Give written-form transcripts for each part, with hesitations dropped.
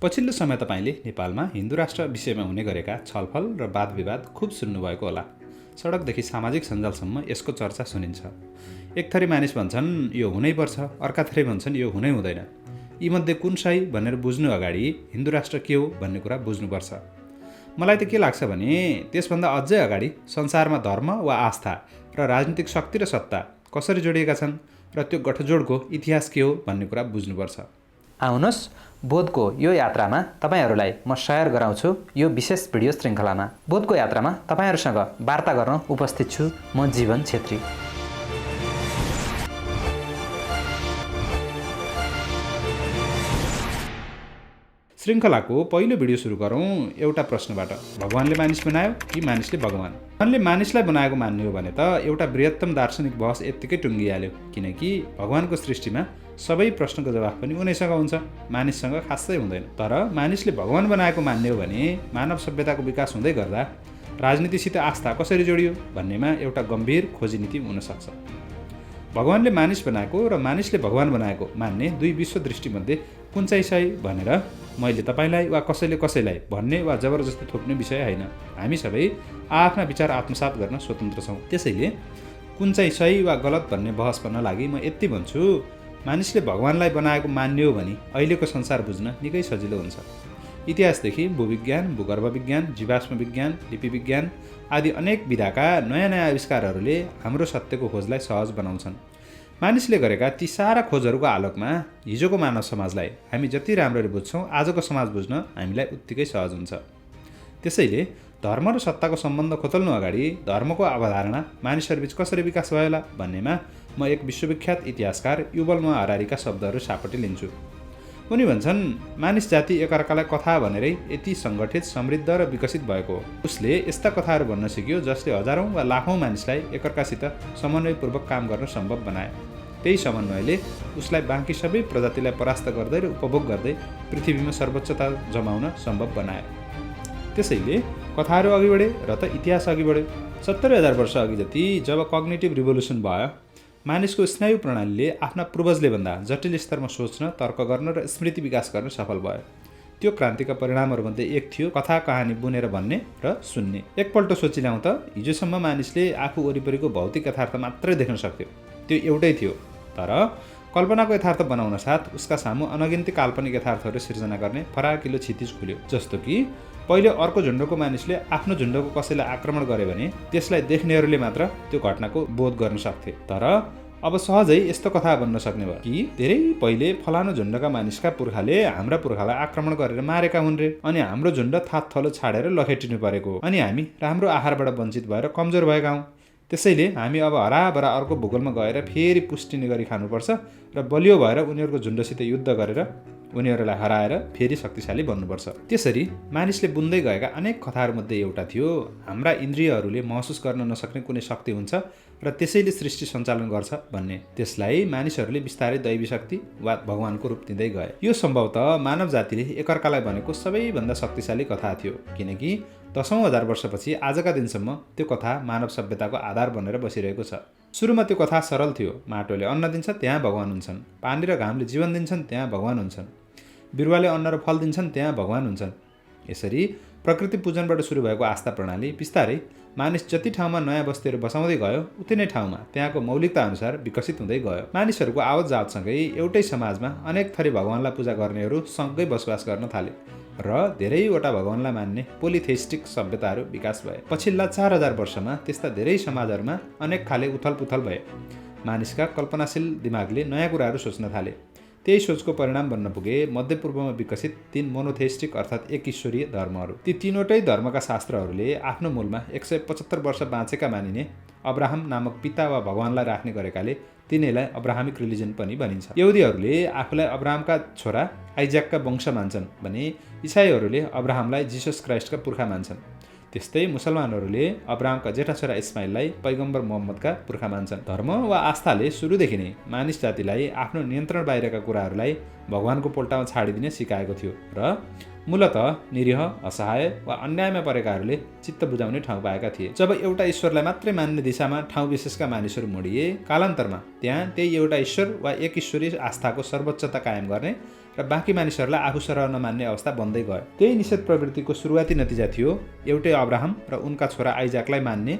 पछिल्लो समय तपाईँले नेपालमा हिन्दू राष्ट्र विषयमा हुने गरेका छलफल र वाद विवाद खुब सुन्नुभएको होला। सडकदेखि सामाजिक सञ्जालसम्म यसको चर्चा सुनिन्छ। एक थरी मानिस भन्छन् यो हुनैपर्छ, अर्का थरी भन्छन् यो हुनै हुँदैन। यीमध्ये कुन सही भनेर बुझ्नु अगाडि हिन्दू राष्ट्र के हो भन्ने कुरा बुझ्नुपर्छ। मलाई त के लाग्छ भने त्यसभन्दा अझै अगाडि संसारमा धर्म वा आस्था र राजनीतिक शक्ति र सत्ता कसरी जोडिएका छन् र त्यो गठजोडको इतिहास के हो भन्ने कुरा बुझ्नुपर्छ। आउनुहोस्, बोधको यो यात्रामा तपाईँहरूलाई म सेयर गराउँछु यो विशेष भिडियो श्रृङ्खलामा। बोधको यात्रामा तपाईँहरूसँग वार्ता गर्न उपस्थित छु म जीवन छेत्री। श्रृङ्खलाको पहिलो भिडियो सुरु गरौँ एउटा प्रश्नबाट। भगवानले मानिस बनायो कि मानिसले भगवान? भगवानले मानिसलाई बनाएको मान्ने हो भने त एउटा बृहत्तम दार्शनिक बहस यत्तिकै टुङ्गिहाल्यो, किनकि भगवानको सृष्टिमा सबै प्रश्नको जवाफ पनि उनैसँग हुन्छ, मानिससँग खासै हुँदैन। तर मानिसले भगवान बनाएको मान्ने हो भने मानव सभ्यताको विकास हुँदै गर्दा राजनीतिसित आस्था कसरी जोडियो भन्नेमा एउटा गम्भीर खोजी नीति हुनसक्छ। भगवानले मानिस बनाएको र मानिसले भगवान बनाएको मान्ने दुई विश्व दृष्टिमध्ये कुन चाहिँ सही भनेर मैले तपाईँलाई वा कसैलाई भन्ने वा जबरजस्ती थोप्ने विषय होइन। हामी सबै आफ्ना विचार आत्मसात गर्न स्वतन्त्र छौँ। त्यसैले कुन चाहिँ सही वा गलत भन्ने बहस गर्न लागि म यति भन्छु, मानिसले भगवानलाई बनाएको मान्ने हो भने अहिलेको संसार बुझ्न निकै सजिलो हुन्छ। इतिहासदेखि भूविज्ञान, भूगर्भ विज्ञान, जीवाश्म विज्ञान, लिपि विज्ञान आदि अनेक विधाका नयाँ आविष्कारहरूले हाम्रो सत्यको खोजलाई सहज बनाउँछन्। मानिसले गरेका ती सारा खोजहरूको आलोकमा हिजोको मानव समाजलाई हामी जति राम्ररी बुझ्छौँ आजको समाज बुझ्न हामीलाई उत्तिकै सहज हुन्छ। त्यसैले धर्म र सत्ताको सम्बन्ध खोतल्नु अगाडि धर्मको अवधारणा मानिसहरूबीच कसरी विकास भयो होला भन्नेमा म एक विश्वविख्यात इतिहासकार युवल नोआ हरारीका शब्दहरू सापटी लिन्छु। उनी भन्छन् मानिस जाति एकअर्कालाई कथा भनेरै यति सङ्गठित, समृद्ध र विकसित भएको हो। उसले यस्ता कथाहरू भन्न सिक्यो जसले हजारौँ वा लाखौँ मानिसलाई एकअर्कासित समन्वयपूर्वक काम गर्न सम्भव बनाए। त्यही समन्वयले उसलाई बाँकी सबै प्रजातिलाई परास्त गर्दै र उपभोग गर्दै पृथ्वीमा सर्वोच्चता जमाउन सम्भव बनाए। त्यसैले कथाहरू अघि बढे र त इतिहास अघि बढ्यो। 70,000 वर्ष अघि जति जब कग्निटिभ रिभोल्युसन भयो, मानिसको स्नायु प्रणालीले आफ्ना पूर्वजले भन्दा जटिल स्तरमा सोच्न, तर्क गर्न र स्मृति विकास गर्न सफल भयो। त्यो क्रान्तिका परिणामहरूमध्ये एक थियो कथा कहानी बुनेर भन्ने र सुन्ने। एकपल्ट सोचिल्याउँ त हिजोसम्म मानिसले आफू वरिपरिको भौतिक यथार्थ मात्रै देख्न सक्थ्यो, त्यो एउटै थियो। तर कल्पनाको यथार्थ बनाउन साथ उसका सामु अनगिन्ती काल्पनिक यथार्थहरू सिर्जना गर्ने फराकिलो क्षितिज खुल्यो। जस्तो कि पहिले अर्को झुन्डको मानिसले आफ्नो झुन्डको कसैलाई आक्रमण गरे भने त्यसलाई देख्नेहरूले मात्र त्यो घटनाको बोध गर्न सक्थे। तर अब सहजै यस्तो कथा बन्न सक्ने भयो कि धेरै पहिले फलानु झुन्डका मानिसका पुर्खाले हाम्रा पुर्खालाई आक्रमण गरेर मारेका हुन् रे, अनि हाम्रो झुन्ड थातथलो छाडेर लखेटिनु परेको हो, अनि हामी राम्रो आहारबाट वञ्चित भएर कमजोर भएका हौँ। त्यसैले हामी अब हराभरा अर्को भूगोलमा गएर फेरि पुष्टिने गरी खानुपर्छ र बलियो भएर उनीहरूको झुन्डसित युद्ध गरेर उनीहरूलाई हराएर फेरि शक्तिशाली बन्नुपर्छ। त्यसरी मानिसले बुन्दै गएका अनेक कथाहरूमध्ये एउटा थियो हाम्रा इन्द्रियहरूले महसुस गर्न नसक्ने कुनै शक्ति हुन्छ र त्यसैले सृष्टि सञ्चालन गर्छ भन्ने। त्यसलाई मानिसहरूले बिस्तारै दैवी शक्ति वा भगवानको रूप दिँदै गए। यो सम्भवतः मानव जातिले एकअर्कालाई भनेको सबैभन्दा शक्तिशाली कथा थियो, किनकि 10,000 वर्षपछि आजका दिनसम्म त्यो कथा मानव सभ्यताको आधार बनेर बसिरहेको छ। सुरुमा त्यो कथा सरल थियो, माटोले अन्न दिन्छ त्यहाँ भगवान हुन्छन्, पानी र घामले जीवन दिन्छन् त्यहाँ भगवान हुन्छन्, बिरुवाले अन्न र फल दिन्छन् त्यहाँ भगवान हुन्छन्। यसरी प्रकृति पूजनबाट सुरु भएको आस्था प्रणाली बिस्तारै मानिस जति ठाउँमा नयाँ बस्तीहरू बसाउँदै गयो उति नै ठाउँमा त्यहाँको मौलिकता अनुसार विकसित हुँदै गयो। मानिसहरूको आवत जातसँगै एउटै समाजमा अनेक थरी भगवानलाई पूजा गर्नेहरू सँगै बसोबास गर्न थाले र धेरैवटा भगवानलाई मान्ने पोलिथेइस्टिक सभ्यताहरू विकास भए। पछिल्ला 4,000 वर्षमा त्यस्ता धेरै समाजहरूमा अनेक खाले उथलपुथल भए। मानिसका कल्पनाशील दिमागले नयाँ कुराहरू सोच्न थाले। त्यही सोचको परिणाम बन्न पुगे मध्यपूर्वमा विकसित 3 मोनोथेइस्टिक अर्थात् एक ईश्वरीय धर्महरू। ती तीनवटै धर्मका शास्त्रहरूले आफ्नो मूलमा 175 वर्ष बाँचेका मानिने अब्राहम नामक पिता वा भगवानलाई राख्ने गरेकाले तिनैलाई अब्राहमिक रिलिजन पनि भनिन्छ। यहुदीहरूले आफूलाई अब्राहमका छोरा आइज्याकका वंश मान्छन् भने इसाईहरूले अब्राहमलाई जिसस क्राइस्टका पुर्खा मान्छन्। त्यस्तै मुसलमानहरूले अब्राहमका जेठा छोरा इस्माइललाई पैगम्बर मोहम्मदका पुर्खा मान्छन्। धर्म वा आस्थाले सुरुदेखि नै मानिस जातिलाई आफ्नो नियन्त्रण बाहिरका कुराहरूलाई भगवानको पोल्टामा छाडिदिने सिकाएको थियो र मूलतः निरीह, असहाय वा अन्यायमा परेकाहरूले चित्त बुझाउने ठाउँ पाएका थिए। जब एउटा ईश्वरलाई मात्रै मान्ने दिशामा ठाउँ विशेषका मानिसहरू मोडिए, कालान्तरमा त्यहाँ त्यही एउटा ईश्वर वा एक ईश्वरीय आस्थाको सर्वोच्चता कायम गर्ने र बाँकी मानिसहरूलाई आफू सरह नमान्ने अवस्था बन्दै गयो। त्यही निषेध प्रवृत्तिको सुरुवाती नतिजा थियो एउटै अब्राहम र उनका छोरा आइजाकलाई मान्ने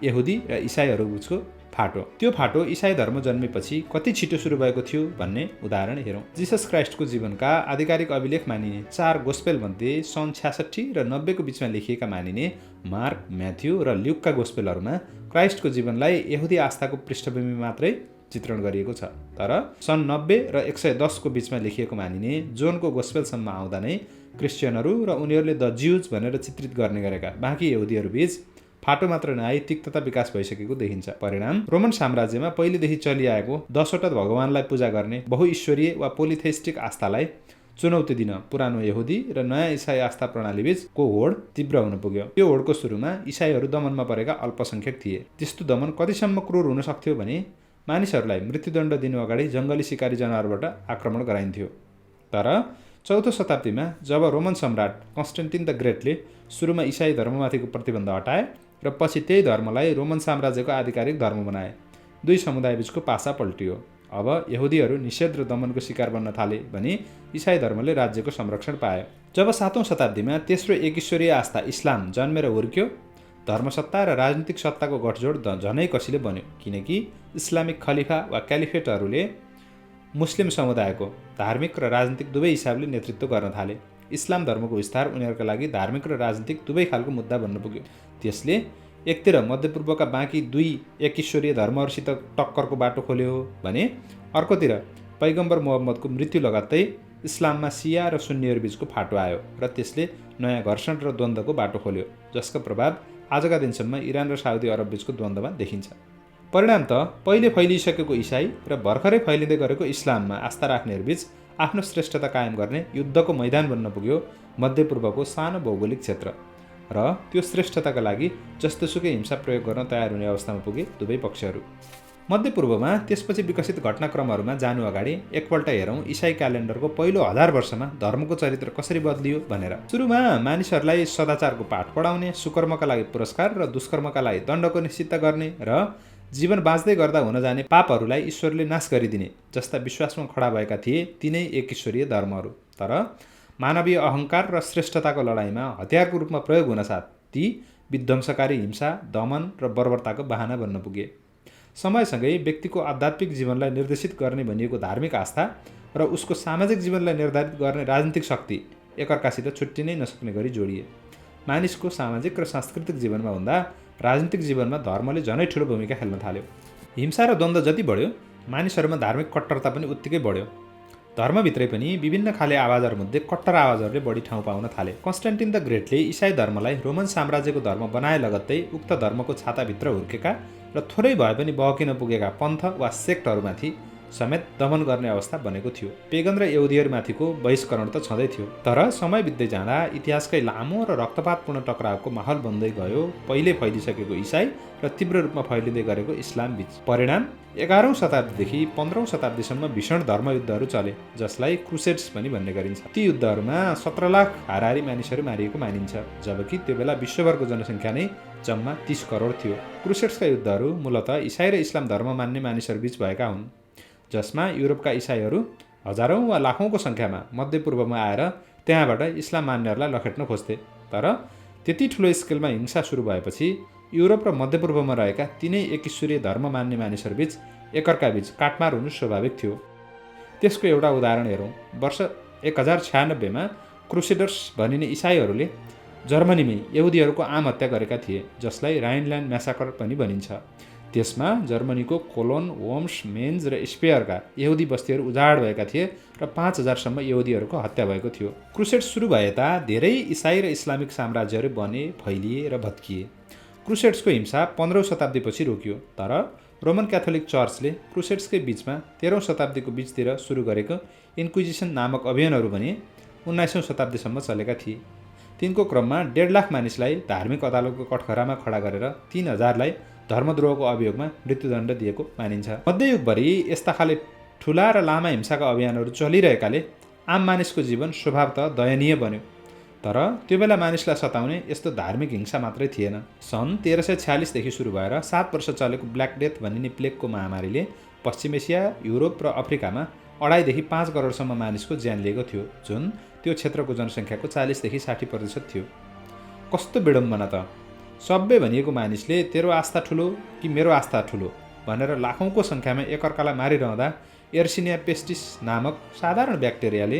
यहुदी र इसाईहरूबीचको फाटो। त्यो फाटो इसाई धर्म जन्मेपछि कति छिटो सुरु भएको थियो भन्ने उदाहरण हेरौँ। जिसस क्राइस्टको जीवनका आधिकारिक अभिलेख मानिने 4 गोस्पेल मध्ये सन् 66 र 90 को बीचमा लेखिएका मानिने मार्क, म्याथ्यू र ल्युकका गोस्पेलहरूमा क्राइस्टको जीवनलाई यहुदी आस्थाको पृष्ठभूमि मात्रै चित्रण गरिएको छ। तर सन् 90 र 110 को बीचमा लेखिएको मानिने जोनको गोस्पेलसम्म आउँदा नै क्रिस्चियनहरू र उनीहरूले द ज्युज भनेर चित्रित गर्ने गरेका बाँकी यहुदीहरूबीच फाटो मात्र नआई तिक्तता विकास भइसकेको देखिन्छ। परिणाम रोमन साम्राज्यमा पहिलेदेखि चलिआएको 10वटा भगवानलाई पूजा गर्ने बहुईश्वरीय वा पोलिथेइस्टिक आस्थालाई चुनौती दिन पुरानो यहुदी र नयाँ इसाई आस्था प्रणालीबीचको होड तीव्र हुन पुग्यो। यो होडको सुरुमा इसाईहरू दमनमा परेका अल्पसङ्ख्यक थिए। त्यस्तो दमन कतिसम्म क्रूर हुन सक्थ्यो भने मानिसहरूलाई मृत्युदण्ड दिनु अगाडि जङ्गली सिकारी जनावरबाट आक्रमण गराइन्थ्यो। तर 4औं शताब्दीमा जब रोमन सम्राट कन्स्टेन्टिन द ग्रेटले सुरुमा इसाई धर्ममाथिको प्रतिबन्ध हटाए र पछि त्यही धर्मलाई रोमन साम्राज्यको आधिकारिक धर्म बनाए, दुई समुदायबीचको पासा पल्टियो। अब यहुदीहरू निषेध र दमनको शिकार बन्न थाले भने इसाई धर्मले राज्यको संरक्षण पायो। जब 7औं शताब्दीमा तेस्रो एकईश्वरीय आस्था इस्लाम जन्मेर हुर्क्यो, धर्मसत्ता र राजनीतिक सत्ताको गठजोड झनै कसिले बन्यो, किनकि इस्लामिक खलिफा वा क्यालिफेटहरूले मुस्लिम समुदायको धार्मिक र राजनीतिक दुवै हिसाबले नेतृत्व गर्न थाले। इस्लाम धर्मको विस्तार उनीहरूका लागि धार्मिक र राजनीतिक दुवै खालको मुद्दा बन्न पुग्यो। त्यसले एकतिर मध्यपूर्वका बाँकी दुई एकईश्वरीय धर्महरूसित टक्करको बाटो खोल्यो भने अर्कोतिर पैगम्बर मोहम्मदको मृत्यु लगत्तै इस्लाममा सिया र सुन्नीहरूबीचको फाटो आयो र त्यसले नयाँ घर्षण र द्वन्द्वको बाटो खोल्यो, जसको प्रभाव आजका दिनसम्म इरान र साउदी अरबबीचको द्वन्द्वमा देखिन्छ। परिणाम त पहिले फैलिसकेको इसाई र भर्खरै फैलिँदै गरेको इस्लाममा आस्था राख्नेहरूबीच आफ्नो श्रेष्ठता कायम गर्ने युद्धको मैदान बन्न पुग्यो मध्यपूर्वको सानो भौगोलिक क्षेत्र र त्यो श्रेष्ठताका लागि जस्तोसुकै हिंसा प्रयोग गर्न तयार हुने अवस्थामा पुगे दुवै पक्षहरू। मध्यपूर्वमा त्यसपछि विकसित घटनाक्रमहरूमा जानु अगाडि एकपल्ट हेरौँ इसाई क्यालेन्डरको पहिलो 1000 वर्षमा धर्मको चरित्र कसरी बदलियो भनेर। सुरुमा मानिसहरूलाई सदाचारको पाठ पढाउने, सुकर्मका लागि पुरस्कार र दुष्कर्मका लागि दण्डको निश्चित गर्ने र जीवन बाँच्दै गर्दा हुन जाने पापहरूलाई ईश्वरले नाश गरिदिने जस्ता विश्वासमा खडा भएका थिए तिनै एकईश्वरीय धर्महरू। तर मानवीय अहङ्कार र श्रेष्ठताको लडाइँमा हतियारको रूपमा प्रयोग हुनसाथ ती विध्वंसकारी हिंसा, दमन र बर्बरताको बहाना बन्न पुगे। समयसँगै व्यक्तिको आध्यात्मिक जीवनलाई निर्देशित गर्ने भनिएको धार्मिक आस्था र उसको सामाजिक जीवनलाई निर्धारित गर्ने राजनीतिक शक्ति एकअर्कासित छुट्टिनै नसक्ने गरी जोडिए। मानिसको सामाजिक र सांस्कृतिक जीवनमा भन्दा राजनीतिक जीवनमा धर्मले झनै ठुलो भूमिका खेल्न थाल्यो। हिंसा र द्वन्द्व जति बढ्यो, मानिसहरूमा धार्मिक कट्टरता पनि उत्तिकै बढ्यो। धर्मभित्रै पनि विभिन्न खाले आवाजहरूमध्ये कट्टर आवाजहरूले बढी ठाउँ पाउन थाले। कन्स्टेन्टिन द ग्रेटले इसाई धर्मलाई रोमन साम्राज्यको धर्म बनाए लगत्तै उक्त धर्मको छाताभित्र हुर्केका र थोरै भए पनि बहकिन पुगेका पन्थ वा सेक्टहरूमाथि समेत दमन गर्ने अवस्था बनेको थियो। पेगन र यहुदीहरूमाथिको बहिष्करण त छँदै थियो, तर समय बित्दै जाँदा इतिहासकै लामो र रक्तपातपूर्ण टकरावको माहौल बन्दै गयो पहिले फैलिसकेको इसाई र तीव्र रूपमा फैलिँदै गरेको इस्लाम बीच। परिणाम 11औं शताब्दीदेखि 15औं शताब्दीसम्म भीषण धर्मयुद्धहरू चले, जसलाई क्रुसेड्स पनि भन्ने गरिन्छ। ती युद्धहरूमा 17 लाख हाराहारी मानिसहरू मारिएको मानिन्छ, जबकि त्यो बेला विश्वभरको जनसङ्ख्या नै जम्मा 30 करोड थियो। क्रुसेड्सका युद्धहरू मूलतः इसाई र इस्लाम धर्म मान्ने मानिसहरूबीच भएका हुन्, जसमा युरोपका इसाईहरू हजारौँ वा लाखौँको सङ्ख्यामा मध्यपूर्वमा आएर त्यहाँबाट इस्लाम मान्नेहरूलाई लखेट्न खोज्थे। तर त्यति ठुलो स्केलमा हिंसा सुरु भएपछि युरोप र मध्यपूर्वमा रहेका तिनै एकईश्वरीय धर्म मान्ने मानिसहरूबीच एकअर्काबीच काटमार हुनु स्वाभाविक थियो। त्यसको एउटा उदाहरण हेरौँ। वर्ष 1096 मा क्रुसेडर्स भनिने इसाईहरूले जर्मनीमै यहुदीहरूको आम हत्या गरेका थिए, जसलाई राइनल्यान्ड म्यासाकर पनि भनिन्छ। त्यसमा जर्मनीको कोलोन, वोम्स, मेन्ज र स्पेयरका यहुदी बस्तीहरू उजाड भएका थिए र 5000 सम्म यहुदीहरूको हत्या भएको थियो। क्रुसेड सुरु भए ता धेरै इसाई र इस्लामिक साम्राज्यहरू बने, फैलिए र भत्किए। क्रुसेड्सको हिंसा 15औं शताब्दीपछि रोकियो, तर रोमन क्याथोलिक चर्चले क्रुसेड्सकै बीचमा 13औं शताब्दीको बीचतिर सुरु गरेको इन्क्विजिसन नामक अभियानहरू भने 19औं शताब्दीसम्म चलेका थिए। तिनको क्रममा 1.5 लाख मानिसलाई धार्मिक अदालतको कठघरामा खडा गरेर 3000लाई धर्मद्रोहको अभियोगमा मृत्युदण्ड दिएको मानिन्छ। मध्ययुगभरि यस्ता खाले ठुला र लामा हिंसाका अभियानहरू चलिरहेकाले आम मानिसको जीवन स्वभावतः दयनीय बन्यो। तर त्यो बेला मानिसलाई सताउने यस्तो धार्मिक हिंसा मात्रै थिएन। सन् 1346देखि सुरु भएर 7 वर्ष चलेको ब्ल्याक डेथ भनिने प्लेगको महामारीले पश्चिम एसिया, युरोप र अफ्रिकामा 2.5 देखि 5 करोडसम्म मानिसको ज्यान लिएको थियो, जुन त्यो क्षेत्रको जनसङ्ख्याको 40 देखि 60% थियो। कस्तो विडम्बना त! सबै भनिएको मानिसले तेरो आस्था ठुलो कि मेरो आस्था ठुलो भनेर लाखौँको सङ्ख्यामा एकअर्कालाई मारिरहँदा एर्सिनिया पेस्टिस नामक साधारण ब्याक्टेरियाले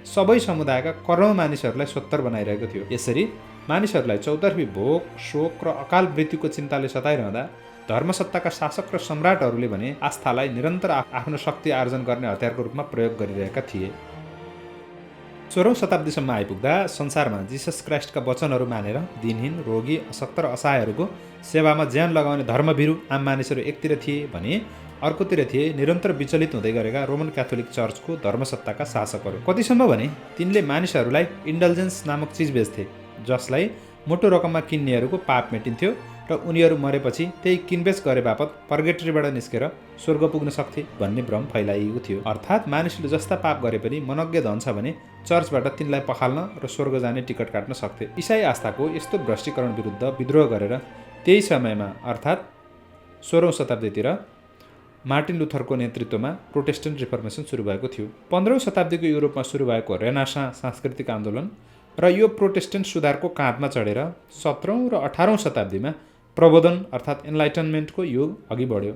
सबै समुदायका करोडौँ मानिसहरूलाई सोत्तर बनाइरहेको थियो। यसरी मानिसहरूलाई चौतर्फी भोक, शोक र अकाल मृत्युको चिन्ताले सताइरहँदा धर्मसत्ताका शासक र सम्राटहरूले भने आस्थालाई निरन्तर आफ्नो शक्ति आर्जन गर्ने हतियारको रूपमा प्रयोग गरिरहेका थिए। 16औं शताब्दीसम्म आइपुग्दा संसारमा जिसस क्राइस्टका वचनहरू मानेर दिनहीन, रोगी, अशक्त र असहायहरूको सेवामा ज्यान लगाउने धर्मभिरू आम मानिसहरू एकतिर थिए भने अर्कोतिर थिए निरन्तर विचलित हुँदै गरेका रोमन क्याथोलिक चर्चको धर्मसत्ताका शासकहरू। कतिसम्म भने तिनले मानिसहरूलाई इन्डल्जेन्स नामक चिज बेच्थे, जसलाई मोटो रकममा किन्नेहरूको पाप मेटिन्थ्यो र उनीहरू मरेपछि त्यही किनबेच गरे बापत पर्गेटरीबाट निस्केर स्वर्ग पुग्न सक्थे भन्ने भ्रम फैलाइएको थियो। अर्थात् मानिसले जस्ता पाप गरे पनि मनज्ञ धन छ भने चर्चबाट तिनलाई पखाल्न र स्वर्ग जाने टिकट काट्न सक्थे। इसाई आस्थाको यस्तो भ्रष्टीकरण विरुद्ध विद्रोह गरेर त्यही समयमा अर्थात् 16औं शताब्दीतिर मार्टिन लुथरको नेतृत्वमा प्रोटेस्टेन्ट रिफर्मेसन सुरु भएको थियो। 15औं शताब्दीको युरोपमा सुरु भएको रेनासाँ सांस्कृतिक आन्दोलन र यो प्रोटेस्टेन्ट सुधारको काँधमा चढेर 17औं र 18औं शताब्दीमा प्रबोधन अर्थात् एनलाइटनमेन्टको युग अघि बढ्यो।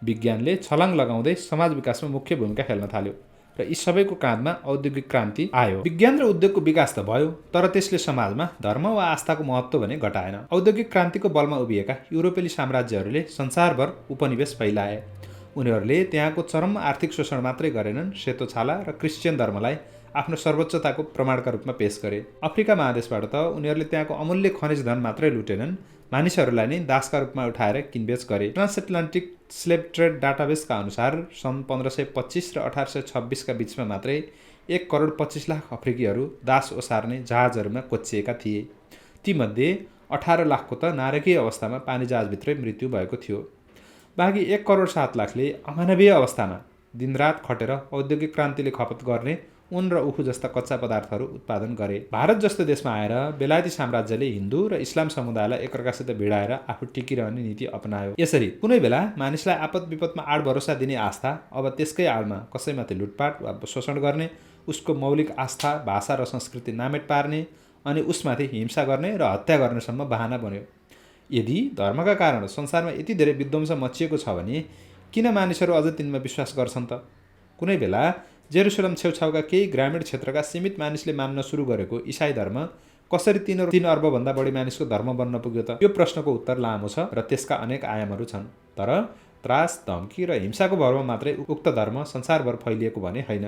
विज्ञानले छलाङ लगाउँदै समाज विकासमा मुख्य भूमिका खेल्न थाल्यो र यी सबैको काँधमा औद्योगिक क्रान्ति आयो। विज्ञान र उद्योगको विकास त भयो, तर त्यसले समाजमा धर्म वा आस्थाको महत्त्व भने घटाएन। औद्योगिक क्रान्तिको बलमा उभिएका युरोपेली साम्राज्यहरूले संसारभर उपनिवेश फैलाए। उनीहरूले त्यहाँको चरम आर्थिक शोषण मात्रै गरेनन्, सेतो छाला र क्रिस्चियन धर्मलाई आफ्नो सर्वोच्चताको प्रमाणका रूपमा पेश गरे। अफ्रिका महादेशबाट त उनीहरूले त्यहाँको अमूल्य खनिज धन मात्रै लुटेनन्, मानिसहरूलाई नै दासका रूपमा उठाएर किनबेच गरे। ट्रान्सएटलान्टिक स्लेभ ट्रेड डाटाबेसका अनुसार सन् 1525 र 1826का बिचमा मात्रै 1,25,00,000 अफ्रिकीहरू दास ओसार्ने जहाजहरूमा कोच्चिएका थिए। तीमध्ये 18 लाखको त नारकीय अवस्थामा पानी जहाजभित्रै मृत्यु भएको थियो। बाँकी 1,07,00,000ले अमानवीय अवस्थामा दिनरात खटेर औद्योगिक क्रान्तिले खपत गर्ने उन र उखु जस्ता कच्चा पदार्थहरू उत्पादन गरे। भारत जस्तो देशमा आएर बेलायती साम्राज्यले हिन्दू र इस्लाम समुदायलाई एकअर्कासित भिडाएर आफू टिकिरहने नीति अपनायो। यसरी कुनै बेला मानिसलाई आपद विपदमा आड भरोसा दिने आस्था अब त्यसकै आडमा कसैमाथि लुटपाट वा शोषण गर्ने, उसको मौलिक आस्था, भाषा र संस्कृति नामेट पार्ने अनि उसमाथि हिंसा गर्ने र हत्या गर्नेसम्म बहाना बन्यो। यदि धर्मका कारण संसारमा यति धेरै विध्वंस मचिएको छ भने किन मानिसहरू अझ तिनमा विश्वास गर्छन् त? कुनै बेला जेरुसलम छेउछाउका केही ग्रामीण क्षेत्रका सीमित मानिसले मान्न सुरु गरेको इसाई धर्म कसरी 3 अर्बभन्दा बढी मानिसको धर्म बन्न पुग्यो त? यो प्रश्नको उत्तर लामो छ र त्यसका अनेक आयामहरू छन्। तर त्रास, धम्की र हिंसाको भरमा मात्रै उक्त धर्म संसारभर फैलिएको भने होइन।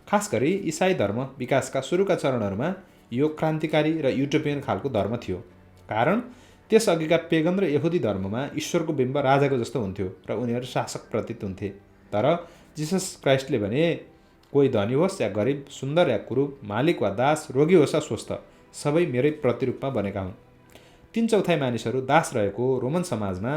खास गरी इसाई धर्म विकासका सुरुका चरणहरूमा यो क्रान्तिकारी र युटोपियन खालको धर्म थियो। कारण त्यसअघिका पेगन र यहुदी धर्ममा ईश्वरको बिम्ब राजाको जस्तो हुन्थ्यो र उनीहरू शासक प्रतीत हुन्थे। तर जिसस क्राइस्टले भने कोही धनी होस् या गरिब, सुन्दर या कुरूप, मालिक वा दास, रोगी होस् या स्वस्थ, सबै मेरै प्रतिरूपमा बनेका हुन्। 3/4 मानिसहरू दास रहेको रोमन समाजमा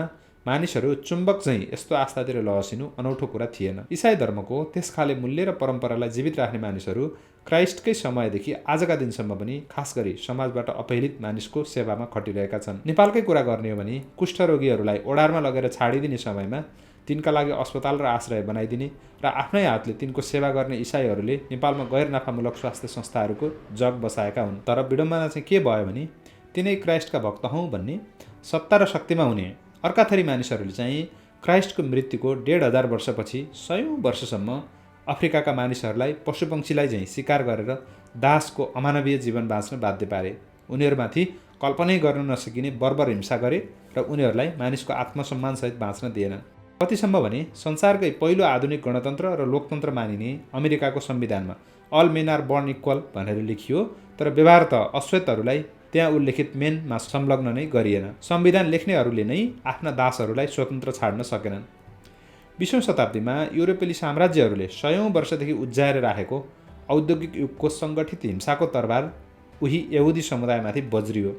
मानिसहरू चुम्बक झैँ यस्तो आस्थातिर लहसिनु अनौठो कुरा थिएन। इसाई धर्मको त्यस खाले मूल्य र परम्परालाई जीवित राख्ने मानिसहरू क्राइस्टकै समयदेखि आजका दिनसम्म पनि खास गरी समाजबाट अपहेलित मानिसको सेवामा खटिरहेका छन्। नेपालकै कुरा गर्ने हो भने कुष्ठरोगीहरूलाई ओडारमा लगेर छाडिदिने समयमा तिनका लागि अस्पताल र आश्रय बनाइदिने र आफ्नै हातले तिनको सेवा गर्ने इसाईहरूले नेपालमा गैर नाफामूलक स्वास्थ्य संस्थाहरूको जग बसाएका हुन्। तर विडम्बना चाहिँ के भयो भने तिनै क्राइस्टका भक्त हौँ भन्ने सत्ता र शक्तिमा हुने अर्का थरी मानिसहरूले चाहिँ क्राइस्टको मृत्युको 1,500 वर्षपछि 100औं वर्षसम्म अफ्रिकाका मानिसहरूलाई पशुपक्षीलाई चाहिँ शिकार गरेर दासको अमानवीय जीवन बाँच्न बाध्य पारे। उनीहरूमाथि कल्पनै गर्न नसकिने बर्बर हिंसा गरे र उनीहरूलाई मानिसको आत्मसम्मानसहित बाँच्न दिएन। कतिसम्म भने संसारकै पहिलो आधुनिक गणतन्त्र र लोकतन्त्र मानिने अमेरिकाको संविधानमा all men are born equal भनेर लेखियो, तर व्यवहार त अश्वेतहरूलाई त्यहाँ उल्लेखित मेनमा संलग्न नै गरिएन। संविधान लेख्नेहरूले नै आफ्ना दासहरूलाई स्वतन्त्र छाड्न सकेनन्। 20औं शताब्दीमा युरोपेली साम्राज्यहरूले 100औं वर्षदेखि उज्याएर राखेको औद्योगिक युगको सङ्गठित हिंसाको तरबार उही यहुदी समुदायमाथि बज्रियो।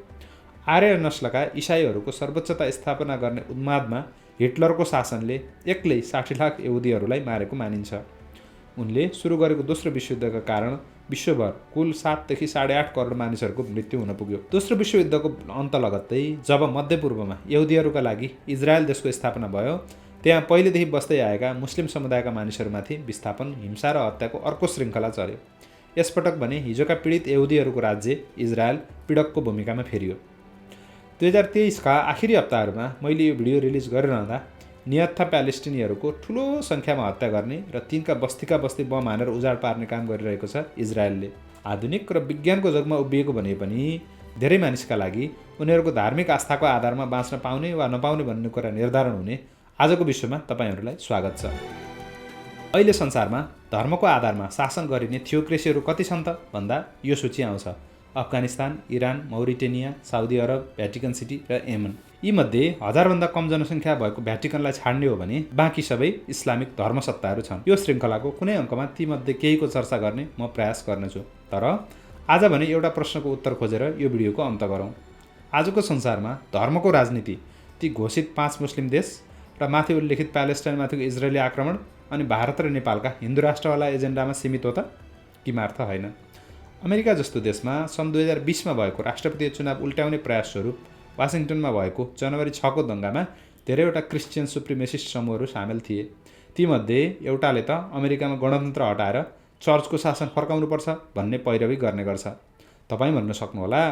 आर्य नस्लका इसाईहरूको सर्वोच्चता स्थापना गर्ने उन्मादमा हिटलरको शासनले एक्लै 60 लाख यहुदीहरूलाई मारेको मानिन्छ। उनले सुरु गरेको दोस्रो विश्वयुद्धका कारण विश्वभर कुल 7 देखि 8.5 करोड मानिसहरूको मृत्यु हुन पुग्यो। दोस्रो विश्वयुद्धको अन्त लगत्तै जब मध्यपूर्वमा यहुदीहरूका लागि इजरायल देशको स्थापना भयो, त्यहाँ पहिलेदेखि बस्दै आएका मुस्लिम समुदायका मानिसहरूमाथि विस्थापन, हिंसा र हत्याको अर्को श्रृङ्खला चल्यो। यसपटक भने हिजोका पीडित यहुदीहरूको राज्य इजरायल पीडकको भूमिकामा फेरियो। 2023का आखिरी हप्ताहरूमा मैले यो भिडियो रिलिज गरिरहँदा निहत्था प्यालेस्टिनीहरूको ठुलो सङ्ख्यामा हत्या गर्ने र तिनका बस्तीका बस्ती बम हानेर उजाड पार्ने काम गरिरहेको छ इजरायलले। आधुनिक र विज्ञानको जुगमा उभिएको भने पनि धेरै मानिसका लागि उनीहरूको धार्मिक आस्थाको आधारमा बाँच्न पाउने वा नपाउने भन्ने कुरा निर्धारण हुने आजको विश्वमा तपाईँहरूलाई स्वागत छ। अहिले संसारमा धर्मको आधारमा शासन गरिने थियोक्रेसीहरू कति छन् त भन्दा यो सूची आउँछ। Afghanistan, Iran, Mauritania, Saudi Arabia, Vatican City र यमन। यीमध्ये 1000भन्दा कम जनसङ्ख्या भएको भ्याटिकनलाई छाड्ने हो भने बाँकी सबै इस्लामिक धर्मसत्ताहरू छन्। यो श्रृङ्खलाको कुनै अङ्कमा तीमध्ये केहीको चर्चा गर्ने म प्रयास गर्नेछु। तर आज भने एउटा प्रश्नको उत्तर खोजेर यो भिडियोको अन्त गरौँ। आजको संसारमा धर्मको राजनीति ती घोषित 5 मुस्लिम देश र माथि उल्लेखित प्यालेस्टाइनमाथिको इजरायली आक्रमण अनि भारत र नेपालका हिन्दू राष्ट्रवाला एजेन्डामा सीमित हो त कि मार्थ होइन? अमेरिका जस्तो देशमा सन् 2020मा भएको राष्ट्रपतीय चुनाव उल्ट्याउने प्रयास स्वरूप वासिङटनमा भएको जनवरी 6को दङ्गामा धेरैवटा क्रिस्चियन सुप्रिमेसिस्ट समूहहरू सामेल थिए। तीमध्ये एउटाले त अमेरिकामा गणतन्त्र हटाएर चर्चको शासन फर्काउनुपर्छ भन्ने पैरवी गर्ने गर्छ। तपाईँ भन्न सक्नुहोला,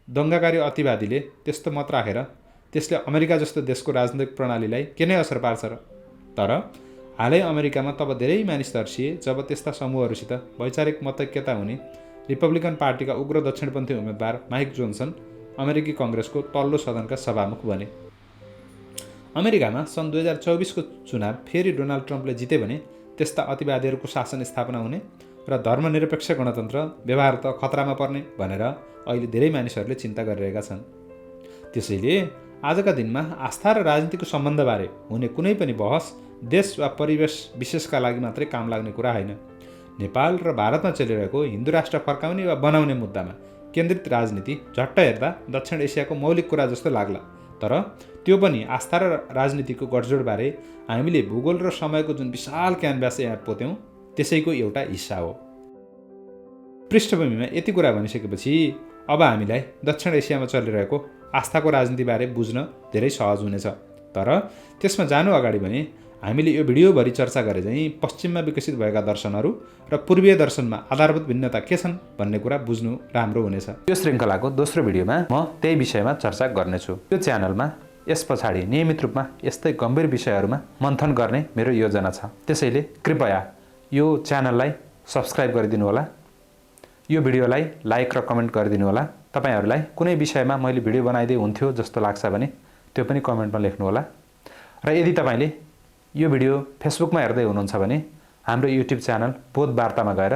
दङ्गाकारी अतिवादीले त्यस्तो मत राखेर त्यसले अमेरिका जस्तो देशको राजनैतिक प्रणालीलाई के नै असर पार्छ र? तर हालै अमेरिकामा तब धेरै मानिस तर्सिए जब त्यस्ता समूहहरूसित वैचारिक मतैक्यता हुने रिपब्लिकन पार्टीका उग्र दक्षिणपन्थी उम्मेद्वार माइक जोन्सन अमेरिकी कङ्ग्रेसको तल्लो सदनका सभामुख बने। अमेरिकामा सन् 2024को चुनाव फेरि डोनाल्ड ट्रम्पले जिते भने त्यस्ता अतिवादीहरूको शासन स्थापना हुने र धर्मनिरपेक्ष गणतन्त्र व्यवहार त खतरामा पर्ने भनेर अहिले धेरै मानिसहरूले चिन्ता गरिरहेका छन्। त्यसैले आजका दिनमा आस्था र राजनीतिको सम्बन्धबारे हुने कुनै पनि बहस देश वा परिवेश विशेषका लागि मात्रै काम लाग्ने कुरा होइन। नेपाल र भारतमा चलिरहेको हिन्दू राष्ट्र फर्काउने वा बनाउने मुद्दामा केन्द्रित राजनीति झट्ट हेर्दा दक्षिण एसियाको मौलिक कुरा जस्तो लाग्ला। तर त्यो पनि आस्था र राजनीतिको गठजोडबारे हामीले भूगोल र समयको जुन विशाल क्यानभास यहाँ पोत्यौँ त्यसैको एउटा हिस्सा हो। पृष्ठभूमिमा यति कुरा भनिसकेपछि अब हामीलाई दक्षिण एसियामा चलिरहेको आस्थाको राजनीतिबारे बुझ्न धेरै सहज हुनेछ। तर त्यसमा जानु अगाडि भने हामीले यो भिडियोभरि चर्चा गरे चाहिँ पश्चिममा विकसित भएका दर्शनहरू र पूर्वीय दर्शनमा आधारभूत भिन्नता के छन् भन्ने कुरा बुझ्नु राम्रो हुनेछ। यो श्रृङ्खलाको दोस्रो भिडियोमा म त्यही विषयमा चर्चा गर्नेछु। यो च्यानलमा यस पछाडि नियमित रूपमा यस्तै गम्भीर विषयहरूमा मन्थन गर्ने मेरो योजना छ। त्यसैले कृपया यो च्यानललाई सब्स्क्राइब गरिदिनु होला, यो भिडियोलाई लाइक र कमेन्ट गरिदिनु होला। तपाईँहरूलाई कुनै विषयमा मैले भिडियो बनाइदिए हुन्थ्यो जस्तो लाग्छ भने त्यो पनि कमेन्टमा लेख्नुहोला। र यदि तपाईँले यो भिडियो फेसबुकमा हेर्दै हुनुहुन्छ भने हाम्रो युट्युब च्यानल बोध वार्तामा गएर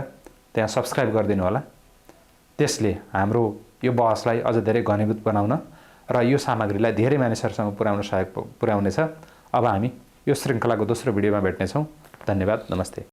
त्यहाँ सब्स्क्राइब गरिदिनु होला। त्यसले हाम्रो यो बहसलाई अझ धेरै घनीभूत बनाउन र यो सामग्रीलाई धेरै मानिसहरूसँग पुर्याउन सहयोग पुर्याउनेछ। अब हामी यो श्रृङ्खलाको दोस्रो भिडियोमा भेट्नेछौँ। धन्यवाद, नमस्ते।